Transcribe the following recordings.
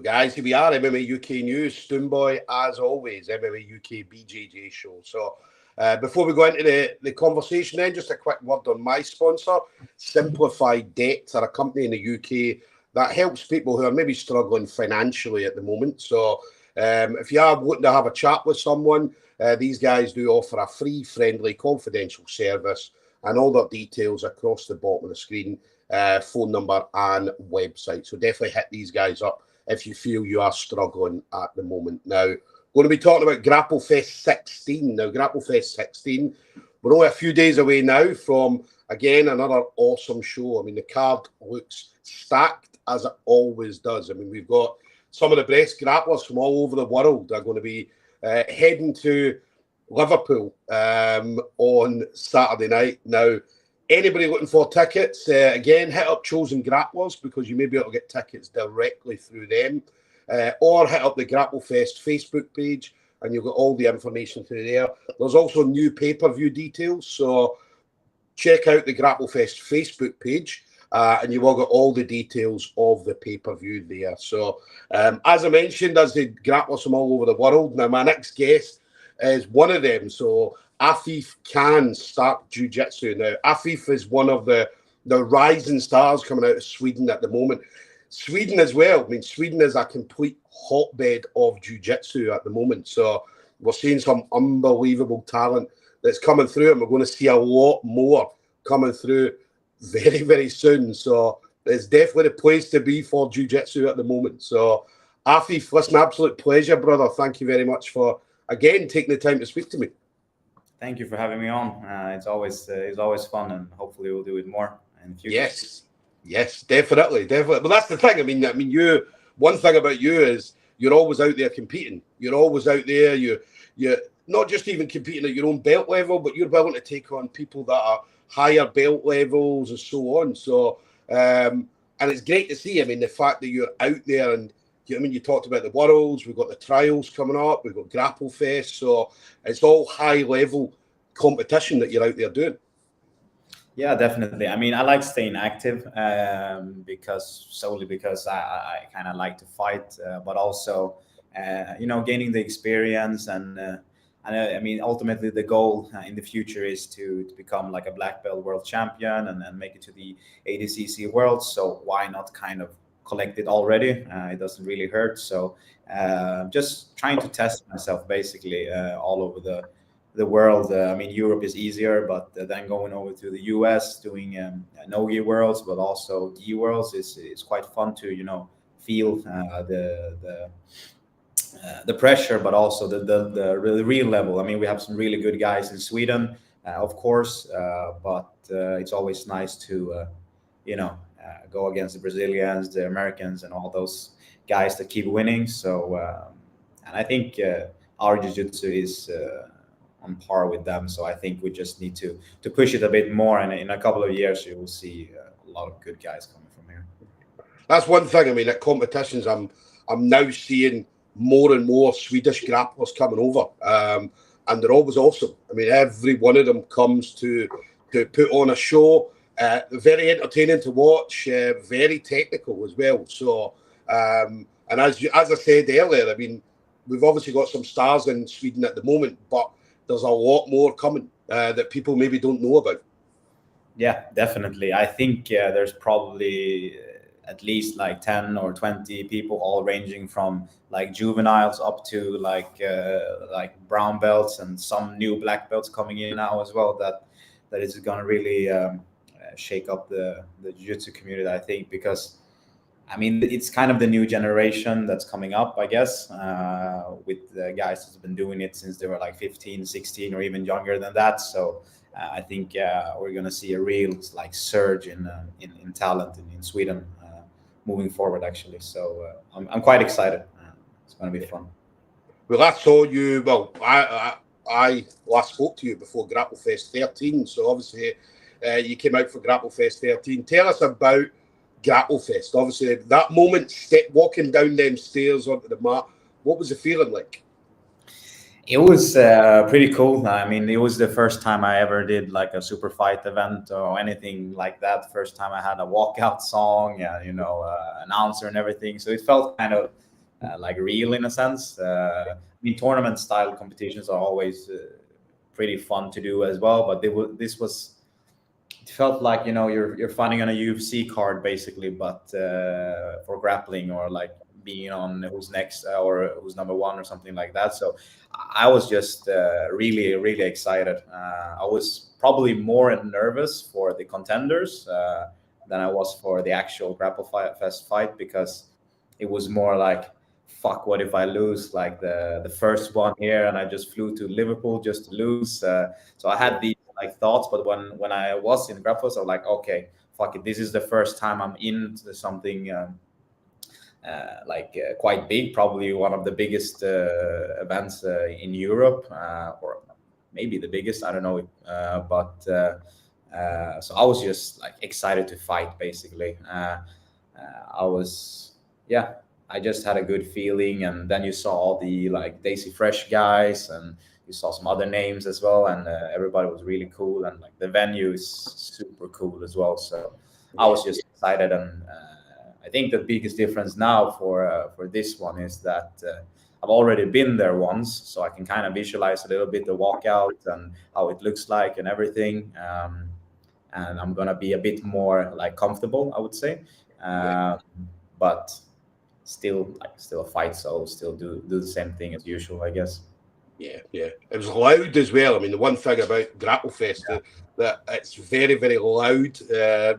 So guys, here we are, MMA UK News, Stoomboy, as always, MMA UK BJJ show. So before we go into the conversation then, just a quick word on my sponsor. Simplified Debts are a company in the UK that helps people who are maybe struggling financially at the moment. So if you are looking to have a chat with someone, these guys do offer a free, friendly, confidential service, and all their details across the bottom of the screen, phone number and website. So definitely hit these guys up if you feel you are struggling at the moment. Now, going to be talking about Grapplefest 16. Now, Grapplefest 16, we're only a few days away now from, again, another awesome show. I mean, the card looks stacked as it always does. I mean, we've got some of the best grapplers from all over the world are going to be heading to Liverpool on Saturday night. Now, anybody looking for tickets, again, hit up Chosen Grapplers because you may be able to get tickets directly through them, or hit up the Grapplefest Facebook page and you'll get all the information through there. There's also new pay-per-view details, so check out the Grapplefest Facebook page and you will get all the details of the pay-per-view there. So, as I mentioned, as the grapplers from all over the world, now my next guest is one of them. So Afif can start Jiu Jitsu. Now, Afif is one of the rising stars coming out of Sweden at the moment. Sweden as well. I mean, Sweden is a complete hotbed of Jiu Jitsu at the moment. So we're seeing some unbelievable talent that's coming through, and we're going to see a lot more coming through very, very soon. So it's definitely the place to be for Jiu Jitsu at the moment. So Afif, listen, absolute pleasure, brother. Thank you very much for, again, taking the time to speak to me. Thank you for having me on. It's always fun, and hopefully we'll do it more in the future. Yes, definitely. But that's the thing. I mean, you. One thing about you is you're always out there competing. You're always out there. You're not just even competing at your own belt level, but you're willing to take on people that are higher belt levels and so on. So, and it's great to see. I mean, the fact that you're out there and. I mean, you talked about the Worlds, we've got the trials coming up, we've got Grapplefest, so it's all high-level competition that you're out there doing. Yeah, definitely. I mean, I like staying active because I kind of like to fight, but also, gaining the experience and I mean, ultimately the goal in the future is to become like a black belt world champion and make it to the ADCC Worlds. So why not kind of collect it already? It doesn't really hurt. So just trying to test myself basically all over the world. I mean, Europe is easier, but then going over to the US, doing no-gi worlds, but also gi worlds is quite fun to feel the pressure, but also the real level. I mean, we have some really good guys in Sweden, of course, but it's always nice to go against the Brazilians, the Americans, and all those guys that keep winning. So, and I think our jiu-jitsu is on par with them. So I think we just need to push it a bit more. And in a couple of years, you will see a lot of good guys coming from here. That's one thing. I mean, at competitions, I'm now seeing more and more Swedish grapplers coming over, and they're always awesome. I mean, every one of them comes to put on a show. Very entertaining to watch, very technical as well. So, and as I said earlier, I mean, we've obviously got some stars in Sweden at the moment, but there's a lot more coming that people maybe don't know about. Yeah, definitely. I think there's probably at least like 10 or 20 people, all ranging from like juveniles up to like brown belts, and some new black belts coming in now as well. That is going to really shake up the jiu-jitsu community, I think, because I mean, it's kind of the new generation that's coming up, I guess, with the guys that's been doing it since they were like 15, 16, or even younger than that. So I think we're going to see a real like surge in talent in Sweden moving forward, actually. So I'm quite excited. It's going to be fun. Well, I saw you. Well, I last spoke to you before Grapplefest 13. So obviously, you came out for Grapplefest 13. Tell us about Grapplefest. Obviously, that moment, walking down them stairs onto the mat. What was the feeling like? It was pretty cool. I mean, it was the first time I ever did like a super fight event or anything like that. First time I had a walkout song, announcer and everything. So it felt kind of like real in a sense. I mean, tournament style competitions are always pretty fun to do as well, but it felt like, you know, you're fighting on a UFC card basically, but for grappling, or like being on who's next or who's number one or something like that. So I was just really excited. I was probably more nervous for the contenders than I was for the actual Grapplefest fight, because it was more like, fuck, what if I lose like the first one here, and I just flew to Liverpool just to lose. So I had these like thoughts, but when I was in Grapplefest, I was like, okay, fuck it, this is the first time I'm into something quite big, probably one of the biggest events in Europe, or maybe the biggest, I don't know. So I was just like excited to fight basically. I was, yeah, I just had a good feeling. And then you saw all the like Daisy Fresh guys, and you saw some other names as well, and everybody was really cool, and like the venue is super cool as well. So I was just excited. And I think the biggest difference now for this one is that I've already been there once, so I can kind of visualize a little bit the walkout and how it looks like and everything. And I'm gonna be a bit more like comfortable, I would say. But still a fight, so still do the same thing as usual, I guess. Yeah. It was loud as well. I mean, the one thing about Grapplefest that it's very loud.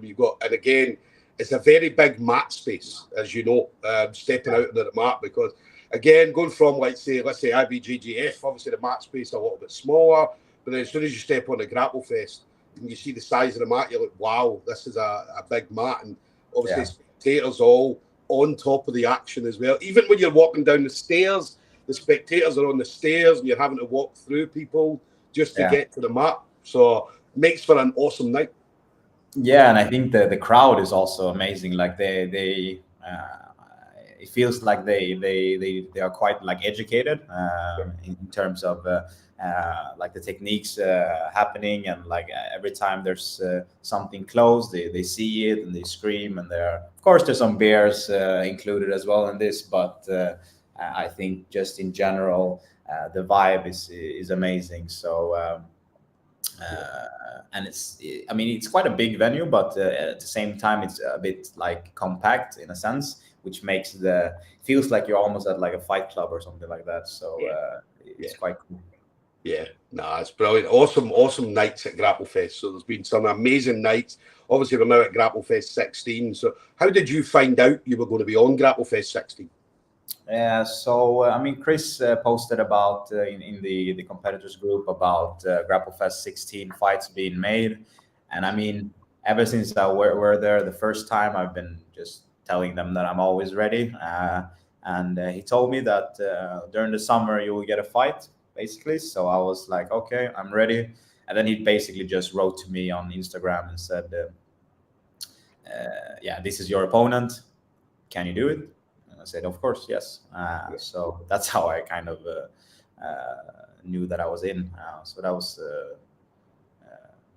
You've got, and again, it's a very big mat space, as you know, stepping out into the mat, because again, going from let's say IBJJF, obviously the mat space is a little bit smaller, but then as soon as you step on the Grapplefest and you see the size of the mat, you're like, wow, this is a big mat. And obviously spectators all on top of the action as well. Even when you're walking down the stairs, the spectators are on the stairs and you're having to walk through people just to get to the mat. So it makes for an awesome night. Yeah, and I think the crowd is also amazing. Like they it feels like they are quite like educated in terms of like the techniques happening, and like every time there's something close, they see it and they scream. And of course there's some bears included as well in this, but I think just in general the vibe is amazing. So and I mean, it's quite a big venue, but at the same time it's a bit like compact in a sense, which makes feels like you're almost at like a fight club or something like that. So it's quite cool. Yeah, it's brilliant. Awesome nights at Grapplefest. So there's been some amazing nights. Obviously, we're now at Grapplefest 16. So how did you find out you were going to be on Grapplefest 16? Yeah, so I mean, Chris posted about in the competitors group about Grapplefest 16 fights being made. And I mean, ever since we're there the first time, I've been just telling them that I'm always ready. And he told me that during the summer you will get a fight, basically. So I was like, okay, I'm ready. And then he basically just wrote to me on Instagram and said, this is your opponent. Can you do it? And I said, of course, yes. So that's how I kind of knew that I was in. So that was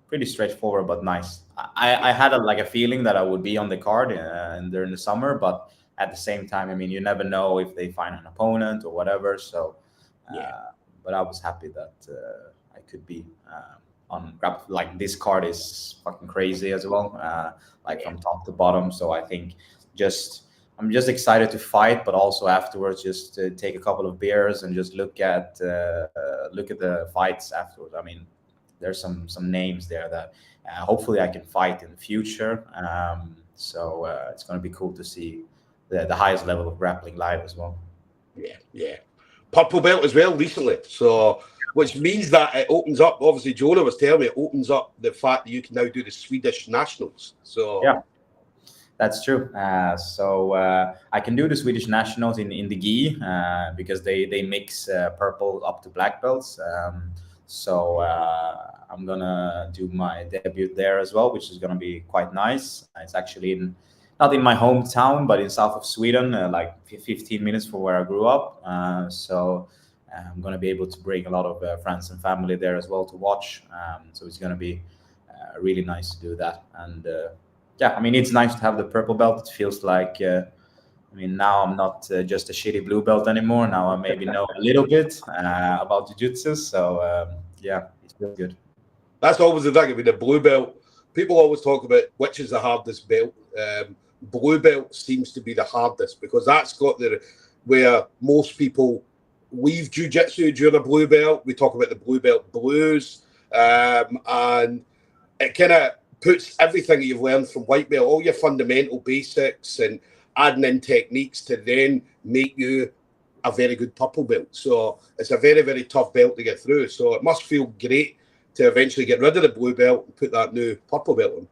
pretty straightforward, but nice. I had a feeling that I would be on the card during the summer, but at the same time, I mean, you never know if they find an opponent or whatever. So, but I was happy that I could be on Grab. Like, this card is fucking crazy as well, from top to bottom. So I think I'm just excited to fight, but also afterwards just to take a couple of beers and just look at the fights afterwards. I mean, there's some names there that hopefully I can fight in the future. So it's going to be cool to see the highest level of grappling live as well. Yeah. Purple belt as well recently. So, which means that it opens up, obviously Jonah was telling me, it opens up the fact that you can now do the Swedish nationals. So yeah, that's true. So I can do the Swedish nationals in the gi because they mix purple up to black belts. So I'm gonna do my debut there as well, which is gonna be quite nice. It's actually not in my hometown, but in south of Sweden, like 15 minutes from where I grew up. So I'm gonna be able to bring a lot of friends and family there as well to watch. So it's gonna be really nice to do that. And I mean, it's nice to have the purple belt. It feels like I mean, now I'm not just a shitty blue belt anymore. Now I maybe know a little bit about jiu-jitsu. So yeah, it feels good. That's always the thing. I mean, the blue belt, people always talk about which is the hardest belt. Blue belt seems to be the hardest because that's got where most people leave jiu-jitsu during a blue belt. We talk about the blue belt blues, and it kind of puts everything you've learned from white belt, all your fundamental basics, and adding in techniques to then make you a very good purple belt. So it's a very, very tough belt to get through. So it must feel great to eventually get rid of the blue belt and put that new purple belt on.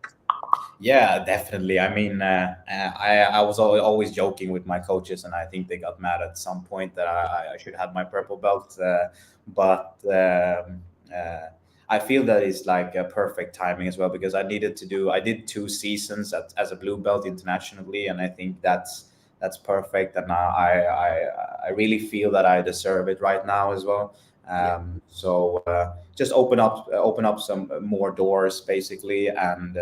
Yeah, definitely. I mean, I was always joking with my coaches, and I think they got mad at some point that I should have my purple belt. But I feel that it's like a perfect timing as well, because I did 2 seasons as a blue belt internationally, and I think that's perfect. And I really feel that I deserve it right now as well. So just open up some more doors basically, and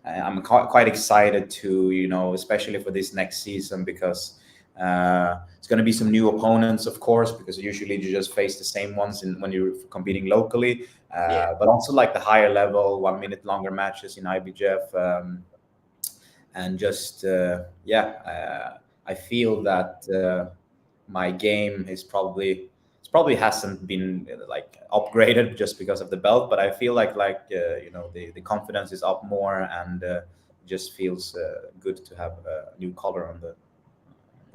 I'm quite excited to, especially for this next season, because it's going to be some new opponents, of course, because usually you just face the same ones when you're competing locally, but also like the higher level 1 minute longer matches in IBJJF, and just I feel that my game is probably hasn't been like upgraded just because of the belt, but I feel like the confidence is up more, and just feels good to have a new color on the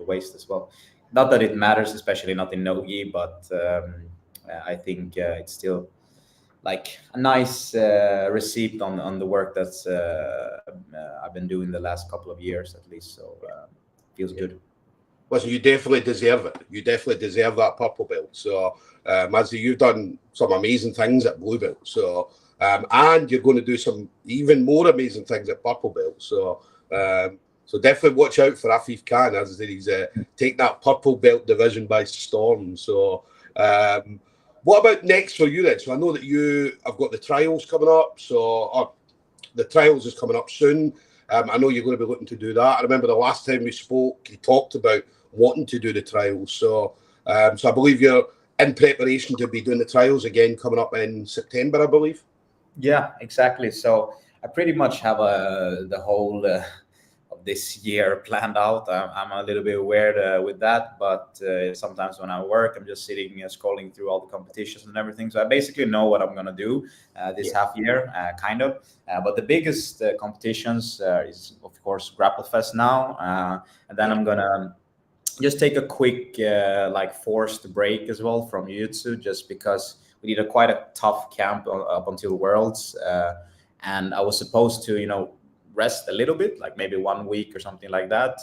waist as well. Not that it matters, especially not in no-gi, but I think it's still like a nice receipt on the work that's I've been doing the last couple of years at least. So feels good. Listen, you definitely deserve it. You definitely deserve that purple belt. So, Mazzy, you've done some amazing things at blue belt. So, and you're going to do some even more amazing things at purple belt. So, so definitely watch out for Afif Khan. As I said, he's taking that purple belt division by storm. So, what about next for you then? So I know that you have got the trials coming up. So the trials is coming up soon. I know you're going to be looking to do that. I remember the last time we spoke, you talked about wanting to do the trials. So, so I believe you're in preparation to be doing the trials again coming up in September, I believe. Yeah, exactly. So I pretty much have the whole of this year planned out. I'm a little bit weird with that, but sometimes when I work, I'm just sitting scrolling through all the competitions and everything. So I basically know what I'm going to do this half year, kind of. But the biggest competitions is, of course, Grapplefest now. And then I'm going to just take a quick forced break as well from Jiu-Jitsu, just because we did quite a tough camp up until Worlds. And I was supposed to, rest a little bit, like maybe 1 week or something like that.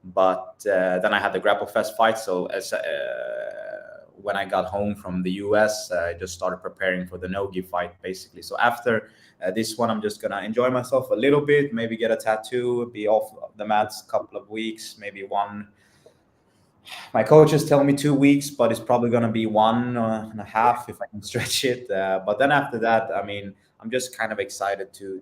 But then I had the Grapplefest fight. So when I got home from the US, I just started preparing for the no-gi fight, basically. So after this one, I'm just going to enjoy myself a little bit, maybe get a tattoo, be off the mats a couple of weeks, maybe one. My coaches tell me 2 weeks, but it's probably going to be 1.5 if I can stretch it. But then after that, I mean, I'm just kind of excited to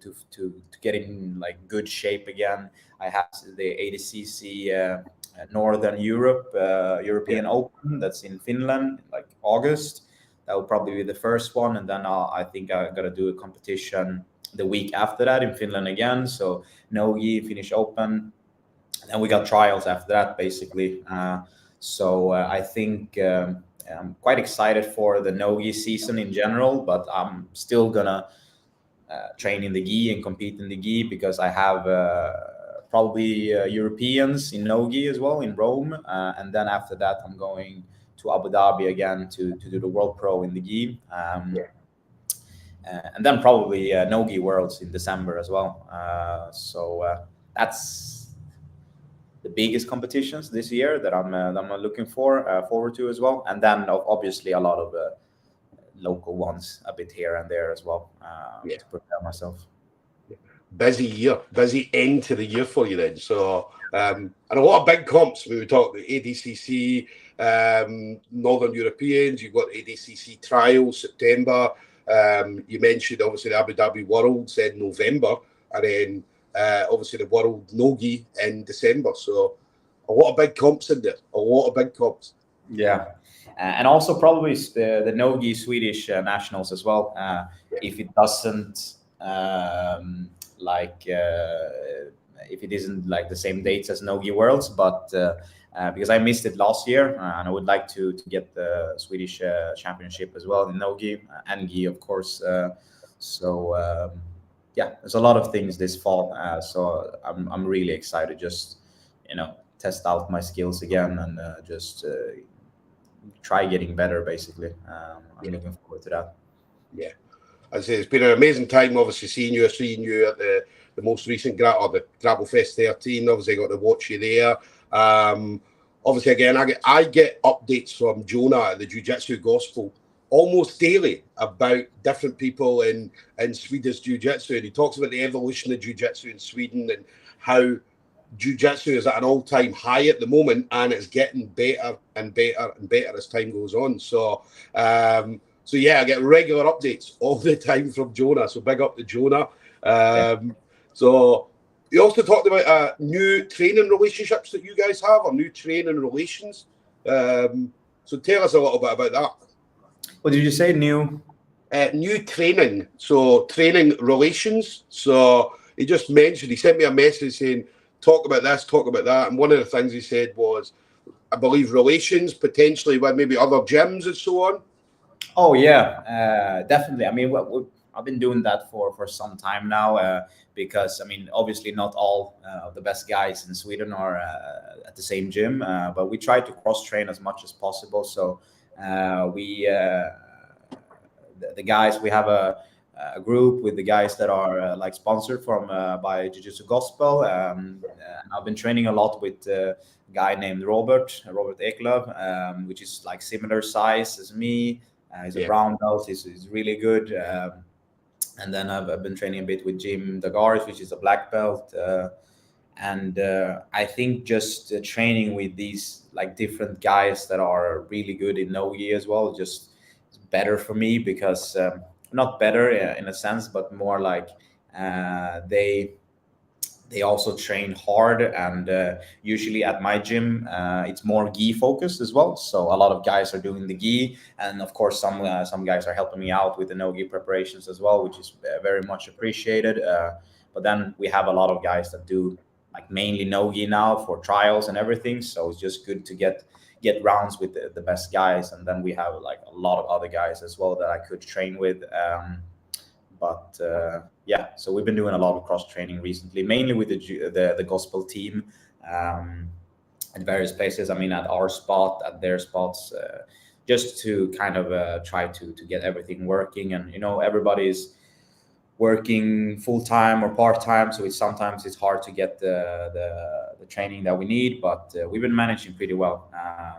get in like good shape again. I have the ADCC Northern European Open that's in Finland, like August. That will probably be the first one, and then I think I got to do a competition the week after that in Finland again. So no-gi, Finnish Open, and we got trials after that, basically. So I think I'm quite excited for the no-gi season in general, but I'm still gonna train in the gi and compete in the gi, because I have probably Europeans in no-gi as well in Rome, and then after that I'm going to Abu Dhabi again to do the World Pro in the gi, and then probably no-gi Worlds in December as well. So that's the biggest competitions this year that I'm looking forward to as well, and then obviously a lot of local ones a bit here and there as well to prepare myself. Busy year, busy end to the year for you then. So and a lot of big comps. We were talking about ADCC, Northern Europeans. You've got ADCC trials September. You mentioned obviously the Abu Dhabi Worlds in November, and then obviously the World No-Gi in December. So a lot of big comps in there, a lot of big comps. Yeah, and also probably the no-gi Swedish nationals as well. If it doesn't like if it isn't like the same dates as no-gi Worlds, but because I missed it last year, and I would like to get the Swedish championship as well in no-gi and gi, of course. Yeah, there's a lot of things this fall, so I'm really excited. Just test out my skills again and just try getting better, basically. I'm looking forward to that. Yeah, as I say, it's been an amazing time, obviously, seeing you at the most recent the Grapplefest 13. Obviously, I got to watch you there. Obviously, again, I get updates from Jonah at the Jiu Jitsu Gospel almost daily about different people in Swedish Jiu Jitsu. And he talks about the evolution of Jiu Jitsu in Sweden and how Jiu Jitsu is at an all-time high at the moment, and it's getting better and better and better as time goes on. So, yeah, I get regular updates all the time from Jonah. So big up to Jonah. So you also talked about new training relationships that you guys have, or new training relations. So tell us a little bit about that. What did you say? New training. So training relations. So he just mentioned, he sent me a message saying, talk about this, talk about that. And one of the things he said was, I believe, relations potentially with maybe other gyms and so on. Oh, yeah, definitely. I mean, I've been doing that for some time now because, I mean, obviously not all of the best guys in Sweden are at the same gym, but we try to cross-train as much as possible. So the guys, we have a group with the guys that are like sponsored by Jiu Jitsu Gospel. And I've been training a lot with a guy named Robert Eklöf, which is like similar size as me. He's a brown belt. He's really good. And then I've been training a bit with Jim Dagaris, which is a black belt. And I think just training with these like different guys that are really good in no-gi as well, just better for me because not better in a sense, but more like they also train hard, and usually at my gym it's more gi focused as well. So a lot of guys are doing the gi, and of course some guys are helping me out with the no gi preparations as well, which is very much appreciated. But then we have a lot of guys that do like mainly no gi now for trials and everything. So it's just good to get rounds with the best guys, and then we have like a lot of other guys as well that I could train with. Yeah, so we've been doing a lot of cross training recently, mainly with the gospel team at various places. I mean, at our spot, at their spots, just to kind of try to get everything working. And everybody's working full time or part time, so sometimes it's hard to get the training that we need. But we've been managing pretty well.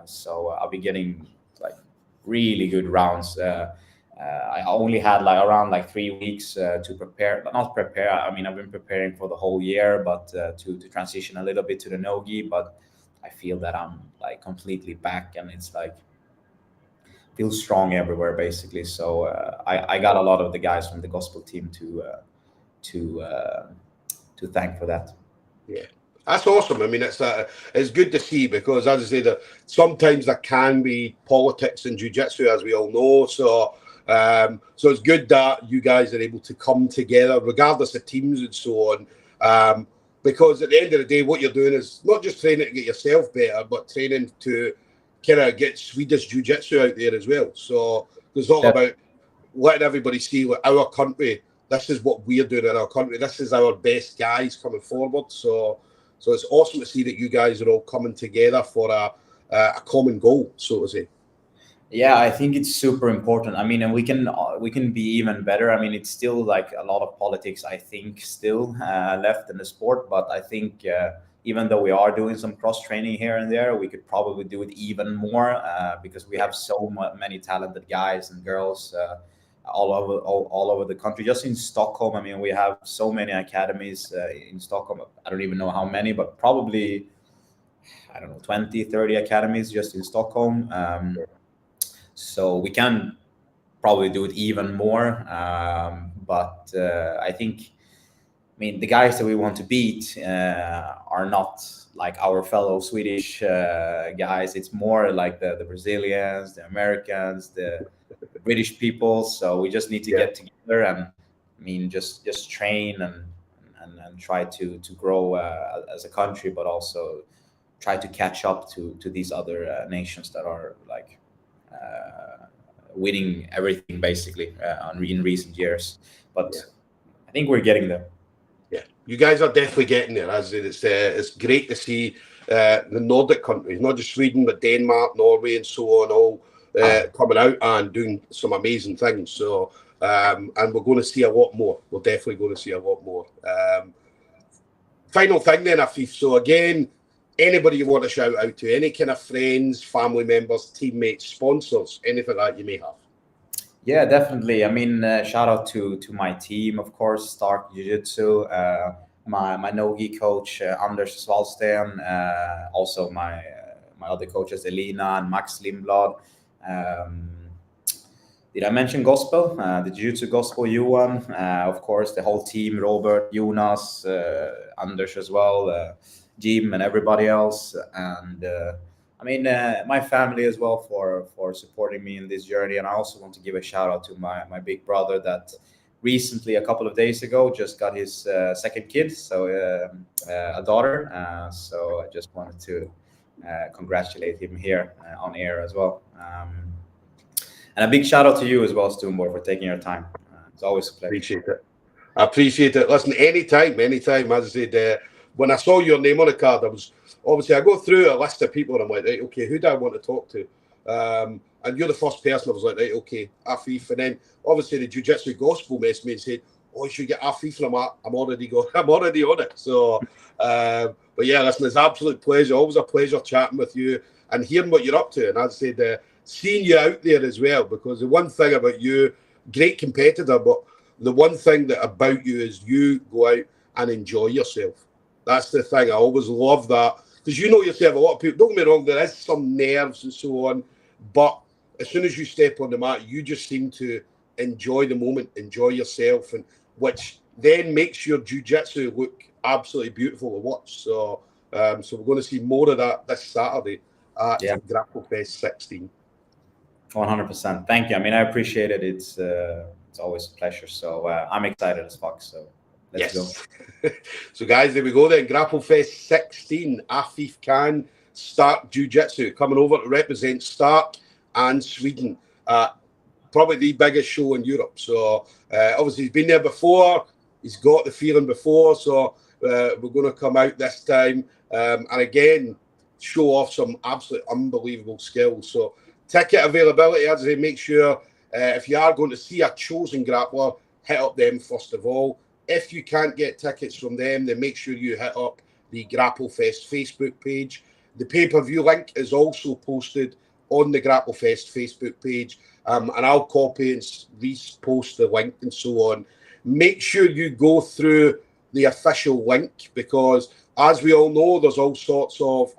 So I'll be getting like really good rounds. I only had like around like 3 weeks to prepare, not prepare. I mean, I've been preparing for the whole year, but to transition a little bit to the no-gi. But I feel that I'm like completely back, and it's like feel strong everywhere basically. So I got a lot of the guys from the gospel team to thank for that. Yeah. That's awesome. I mean, it's good to see, because as I say, that sometimes there can be politics in jiu-jitsu, as we all know. So it's good that you guys are able to come together, regardless of teams and so on. Because at the end of the day, what you're doing is not just training to get yourself better, but training to kind of get Swedish jiu-jitsu out there as well. So it's all about letting everybody see what our country. This is what we're doing in our country. This is our best guys coming forward. So it's awesome to see that you guys are all coming together for a common goal, so to say. Yeah, I think it's super important. I mean, and we can be even better. I mean, it's still like a lot of politics, I think, still left in the sport. But I think even though we are doing some cross training here and there, we could probably do it even more because we have so many talented guys and girls all over the country. Just in Stockholm, I mean, we have so many academies in Stockholm. I don't even know how many, but probably, I don't know, 20, 30 academies just in Stockholm. So we can probably do it even more. But I think mean, the guys that we want to beat are not like our fellow Swedish guys. It's more like the Brazilians, the Americans, the British people. So we just need to get together and, I mean, just train and try to grow as a country, but also try to catch up to these other nations that are like winning everything basically in recent years. But I think we're getting there. Yeah, you guys are definitely getting there. As it's great to see the Nordic countries, not just Sweden, but Denmark, Norway, and so on, all coming out and doing some amazing things. So, and we're going to see a lot more. We're definitely going to see a lot more. Final thing then, Afif. So again, anybody you want to shout out to, any kind of friends, family members, teammates, sponsors, anything that you may have. Yeah, definitely. I mean, shout out to my team, of course, Stark Jiu Jitsu, my no-gi coach, Anders Svalsten, also my other coaches, Elina and Max Lindblad. Did I mention Gospel? The Jiu Jitsu Gospel, Johan, of course, the whole team, Robert, Jonas, Anders as well, Jim and everybody else. And I mean, my family as well for supporting me in this journey. And I also want to give a shout out to my big brother that recently, a couple of days ago, just got his second kid, so a daughter. So I just wanted to congratulate him here on air as well. And a big shout out to you as well, Stoomboy, for taking your time. It's always a pleasure. Appreciate it. I appreciate it. Listen, anytime. As I said, when I saw your name on the card, I go through a list of people and I'm like, right, okay, who do I want to talk to? And you're the first person I was like, right, okay, Afif. And then obviously the Jiu Jitsu Gospel messaged me and said, oh, you should get Afif. And I'm already on it. So, but yeah, listen, it's an absolute pleasure. Always a pleasure chatting with you and hearing what you're up to. And as I said, seeing you out there as well, because the one thing about you, great competitor, but the one thing that about you is you go out and enjoy yourself. That's the thing. I always love that, because you know yourself, a lot of people, don't get me wrong, there is some nerves and so on, but as soon as you step on the mat, you just seem to enjoy the moment, enjoy yourself, and which then makes your jiu-jitsu look absolutely beautiful to watch. So so we're going to see more of that this Saturday at Grapplefest 16. 100%. Thank you. I mean, I appreciate it. It's always a pleasure. So I'm excited as fuck. So let's go. So guys, there we go then. Grapplefest 16. Afif Khan, Stark Jiu Jitsu, coming over to represent Stark and Sweden. Probably the biggest show in Europe. So obviously he's been there before. He's got the feeling before. So we're going to come out this time and again show off some absolute unbelievable skills. So ticket availability, as I say, make sure if you are going to see a chosen grappler, hit up them first of all. If you can't get tickets from them, then make sure you hit up the Grapplefest Facebook page. The pay-per-view link is also posted on the Grapplefest Facebook page, and I'll copy and repost the link and so on. Make sure you go through the official link, because as we all know, there's all sorts of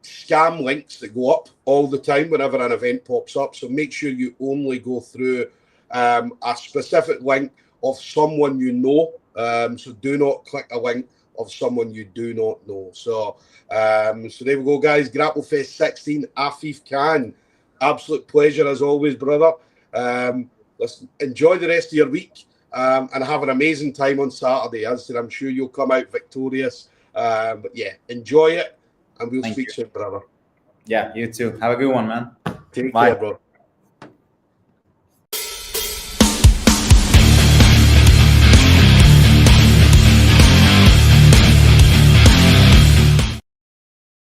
scam links that go up all the time whenever an event pops up. So make sure you only go through a specific link of someone you know. So do not click a link of someone you do not know. So so there we go, guys. Grapplefest 16, Afif Khan. Absolute pleasure as always, brother. Let's enjoy the rest of your week and have an amazing time on Saturday. As I said, I'm sure you'll come out victorious. But yeah, enjoy it. And we'll speak soon, brother. Yeah, you too. Have a good one, man. Take care, bro.